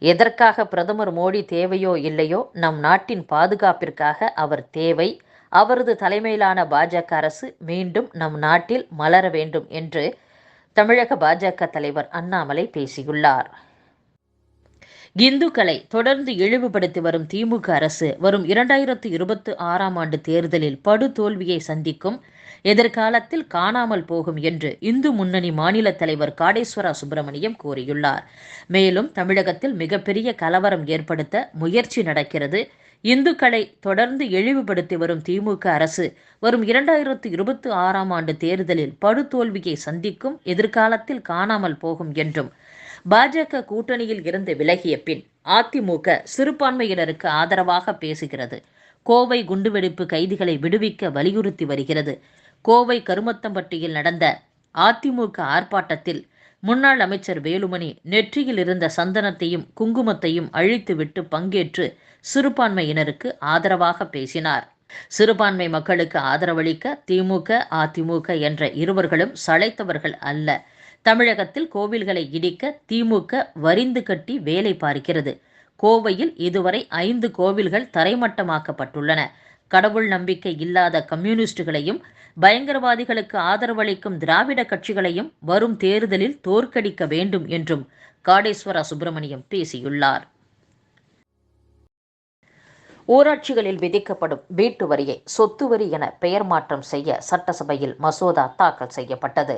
எதற்காக பிரதமர் மோடி தேவையோ இல்லையோ நம் நாட்டின் பாதுகாப்பிற்காக அவர் தேவை. அவரது தலைமையிலான பாஜக அரசு மீண்டும் நம் நாட்டில் மலர வேண்டும் என்று தமிழக பாஜக தலைவர் அண்ணாமலை பேசியுள்ளார். இந்துக்களை தொடர்ந்து இழிவுபடுத்தி வரும் திமுக அரசு வரும் 2026ஆம் ஆண்டு தேர்தலில் படுதோல்வியை சந்திக்கும், எதிர்காலத்தில் காணாமல் போகும் என்று இந்து முன்னணி மாநில தலைவர் காடேஸ்வரா சுப்பிரமணியம் கூறியுள்ளார். மேலும் தமிழகத்தில் மிகப்பெரிய கலவரம் ஏற்படுத்த முயற்சி நடக்கிறது. இந்துக்களை தொடர்ந்து இழிவுபடுத்தி வரும் திமுக அரசு வரும் 2026ஆம் ஆண்டு தேர்தலில் படுதோல்வியை சந்திக்கும், எதிர்காலத்தில் காணாமல் போகும் என்றும், பாஜக கூட்டணியில் இருந்து விலகிய பின் அதிமுக சிறுபான்மையினருக்கு ஆதரவாக பேசுகிறது. கோவை குண்டுவெடிப்பு கைதிகளை விடுவிக்க வலியுறுத்தி வருகிறது. கோவை கருமத்தம்பட்டியில் நடந்த அதிமுக ஆர்ப்பாட்டத்தில் முன்னாள் அமைச்சர் வேலுமணி நெற்றியில் இருந்த சந்தனத்தையும் குங்குமத்தையும் அழித்துவிட்டு பங்கேற்று சிறுபான்மையினருக்கு ஆதரவாக பேசினார். சிறுபான்மை மக்களுக்கு ஆதரவளிக்க திமுக, அதிமுக என்ற இருவர்களும் சளைத்தவர்கள் அல்ல. தமிழகத்தில் கோவில்களை இடிக்க திமுக வரிந்து கட்டி வேலை பார்க்கிறது. கோவையில் இதுவரை 5 கோவில்கள் தரைமட்டமாக்கப்பட்டுள்ளன. கடவுள் நம்பிக்கை இல்லாத கம்யூனிஸ்டுகளையும் பயங்கரவாதிகளுக்கு ஆதரவளிக்கும் திராவிட கட்சிகளையும் வரும் தேர்தலில் தோற்கடிக்க வேண்டும் என்றும் காடேஸ்வரா சுப்பிரமணியம் பேசியுள்ளார். ஊராட்சிகளில் விதிக்கப்படும் வீட்டு வரியை சொத்து வரி என பெயர் மாற்றம் செய்ய சட்டசபையில் மசோதா தாக்கல் செய்யப்பட்டது.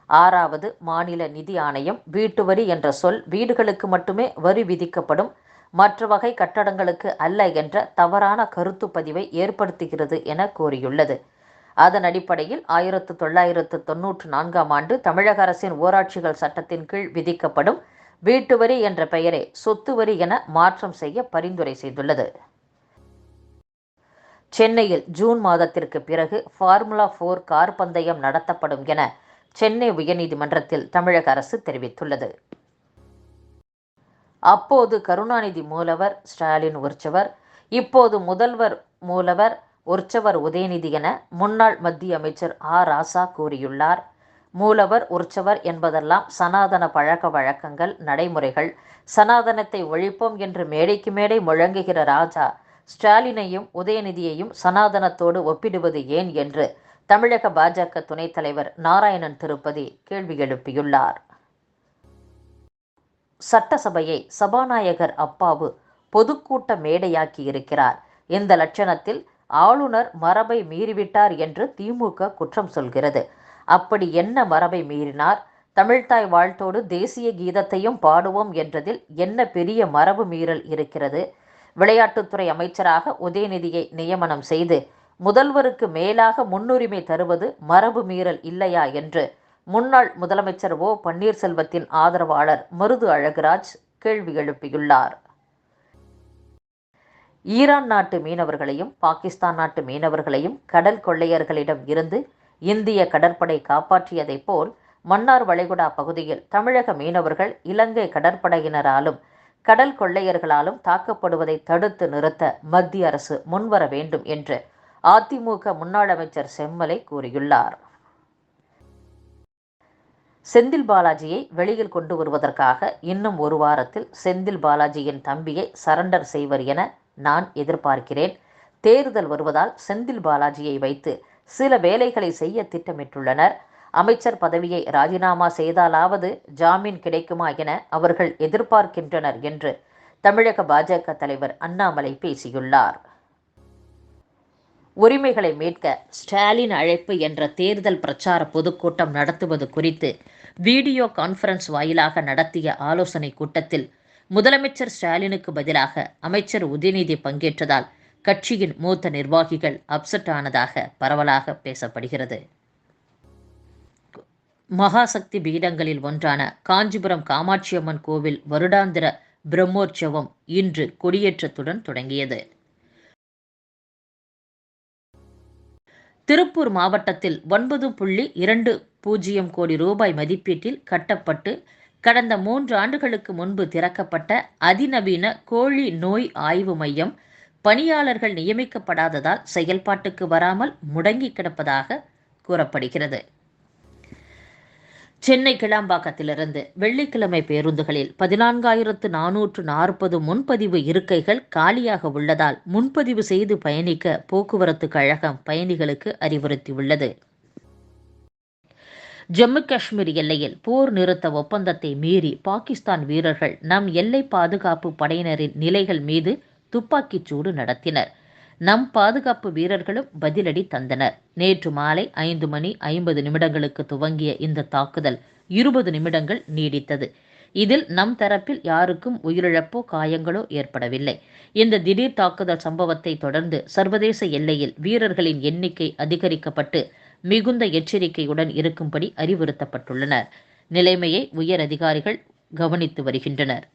6வது மாநில நிதி ஆணையம் வீட்டு வரி என்ற சொல் வீடுகளுக்கு மட்டுமே வரி விதிக்கப்படும், மற்ற வகை கட்டடங்களுக்கு அல்ல என்ற தவறான கருத்து பதிவை ஏற்படுத்துகிறது என கூறியுள்ளது. அதன் அடிப்படையில் 1994ஆம் ஆண்டு தமிழக அரசின் ஊராட்சிகள் சட்டத்தின் கீழ் விதிக்கப்படும் வீட்டு வரி என்ற பெயரை சொத்து வரி என மாற்றம் செய்ய பரிந்துரை செய்துள்ளது. சென்னையில் ஜூன் மாதத்திற்கு பிறகு ஃபார்முலா 4 கார் பந்தயம் நடத்தப்படும் என சென்னை உயர்நீதிமன்றத்தில் தமிழக அரசு தெரிவித்துள்ளது. அப்போது கருணாநிதி மூலவர், ஸ்டாலின் உற்சவர், இப்போது முதல்வர் மூலவர், உற்சவர் உதயநிதி என முன்னாள் மத்திய அமைச்சர் ராசா கூறியுள்ளார். மூலவர், உற்சவர் என்பதெல்லாம் சனாதன பழக்க வழக்கங்கள், நடைமுறைகள். சனாதனத்தை ஒழிப்போம் என்று மேடைக்கு மேடை முழங்குகிற ராஜா ஸ்டாலினையும் உதயநிதியையும் சனாதனத்தோடு ஒப்பிடுவது ஏன் என்று தமிழக பாஜக துணைத் தலைவர் நாராயணன் திருப்பதி கேள்வி எழுப்பியுள்ளார். சட்டசபையை சபாநாயகர் அப்பாவு பொதுக்கூட்ட மேடையாக்கி இருக்கிறார். இந்த லட்சணத்தில் ஆளுநர் மரபை மீறிவிட்டார் என்று திமுக குற்றம் சொல்கிறது. அப்படி என்ன மரபை மீறினார்? தமிழ்த்தாய் வாழ்த்தோடு தேசிய கீதத்தையும் பாடுவோம் என்றதில் என்ன பெரிய மரபு மீறல் இருக்கிறது? விளையாட்டுத்துறை அமைச்சராக உதயநிதியை நியமனம் செய்து முதல்வருக்கு மேலாக முன்னுரிமை தருவது மரபு மீறல் இல்லையா என்று முன்னாள் முதலமைச்சர் ஓ பன்னீர்செல்வத்தின் ஆதரவாளர் மருது அழகுராஜ் கேள்வி எழுப்பியுள்ளார். ஈரான் நாட்டு மீனவர்களையும் பாகிஸ்தான் நாட்டு மீனவர்களையும் கடல் கொள்ளையர்களிடம் இருந்து இந்திய கடற்படை காப்பாற்றியதைப் போல் மன்னார் வளைகுடா பகுதியில் தமிழக மீனவர்கள் இலங்கை கடற்படையினராலும் கடல் கொள்ளையர்களாலும் தாக்கப்படுவதை தடுத்து நிறுத்த மத்திய அரசு முன்வர வேண்டும் என்று அதிமுக முன்னாள் அமைச்சர் செம்மலை கூறியுள்ளார். செந்தில் பாலாஜியை வெளியில் கொண்டு வருவதற்காக இன்னும் ஒரு வாரத்தில் செந்தில் பாலாஜியின் தம்பியை சரண்டர் செய்வர் என நான் எதிர்பார்க்கிறேன். தேர்தல் வருவதால் செந்தில் பாலாஜியை வைத்து சில வேலைகளை செய்ய திட்டமிட்டுள்ளனர். அமைச்சர் பதவியை ராஜினாமா செய்தாலாவது ஜாமீன் கிடைக்குமா என அவர்கள் எதிர்பார்க்கின்றனர் என்று தமிழக பாஜக தலைவர் அண்ணாமலை பேசியுள்ளார். உரிமைகளை மீட்க ஸ்டாலின் அழைப்பு என்ற தேர்தல் பிரச்சார பொதுக்கூட்டம் நடத்துவது குறித்து வீடியோ கான்ஃபரன்ஸ் வாயிலாக நடத்திய ஆலோசனை கூட்டத்தில் முதலமைச்சர் ஸ்டாலினுக்கு பதிலாக அமைச்சர் உதயநிதி பங்கேற்றதால் கட்சியின் மூத்த நிர்வாகிகள் அப்செட் ஆனதாக பரவலாக பேசப்படுகிறது. மகாசக்தி பீடங்களில் ஒன்றான காஞ்சிபுரம் காமாட்சியம்மன் கோவில் வருடாந்திர பிரம்மோற்சவம் இன்று கொடியேற்றத்துடன் தொடங்கியது. திருப்பூர் மாவட்டத்தில் 9.20 கோடி ரூபாய் மதிப்பீட்டில் கட்டப்பட்டு கடந்த 3 ஆண்டுகளுக்கு முன்பு திறக்கப்பட்ட அதிநவீன கோழி நோய் ஆய்வு மையம் பணியாளர்கள் நியமிக்கப்படாததால் செயல்பாட்டுக்கு வராமல் முடங்கி கிடப்பதாக கூறப்படுகிறது. சென்னை கிளாம்பாக்கத்திலிருந்து வெள்ளிக்கிழமை பேருந்துகளில் 14,440 முன்பதிவு இருக்கைகள் காலியாக உள்ளதால் முன்பதிவு செய்து பயணிக்க போக்குவரத்து கழகம் பயணிகளுக்கு அறிவுறுத்தியுள்ளது. ஜம்மு காஷ்மீர் எல்லையில் போர் நிறுத்த ஒப்பந்தத்தை மீறி பாகிஸ்தான் வீரர்கள் நம் எல்லை பாதுகாப்பு படையினரின் நிலைகள் மீது துப்பாக்கிச் சூடு நடத்தினர். நம் பாதுகாப்பு வீரர்களும் பதிலடி தந்தனர். நேற்று மாலை 5:50 துவங்கிய இந்த தாக்குதல் 20 நிமிடங்கள் நீடித்தது. இதில் நம் தரப்பில் யாருக்கும் உயிரிழப்போ காயங்களோ ஏற்படவில்லை. இந்த திடீர் தாக்குதல் சம்பவத்தை தொடர்ந்து சர்வதேச எல்லையில் வீரர்களின் எண்ணிக்கை அதிகரிக்கப்பட்டு மிகுந்த எச்சரிக்கையுடன் இருக்கும்படி அறிவுறுத்தப்பட்டுள்ளனர். நிலைமையை உயர் அதிகாரிகள் கவனித்து வருகின்றனர்.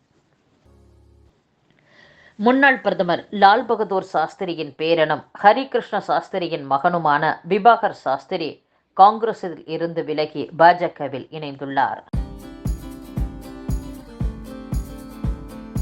முன்னாள் பிரதமர் லால் பகதூர் சாஸ்திரியின் பேரனும் ஹரிகிருஷ்ண சாஸ்திரியின் மகனுமான பிபாகர் சாஸ்திரி காங்கிரஸில் இருந்து விலகி பாஜகவில் இணைந்துள்ளார்.